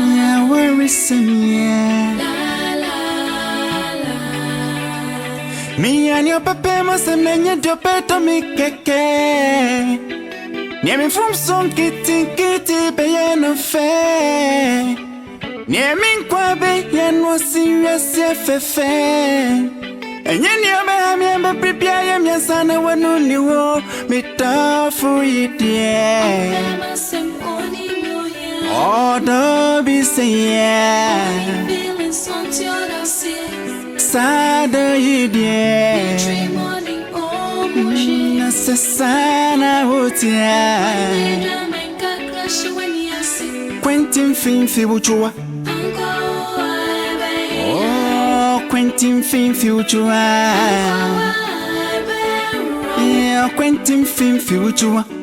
Yeah, where is me? Me and your papa must have many do better me keke. Near me from some kitty pay no fair. Near me quabe yan was serious FFA. And yen your me prepare your son when only war me tough for it, yeah. Oh, don't be saying, sad, you dear. Sana, what, yeah. Kwantifi Firikyiwa. Oh, Kwantifi Firikyiwa. Yeah, Kwantifi Firikyiwa.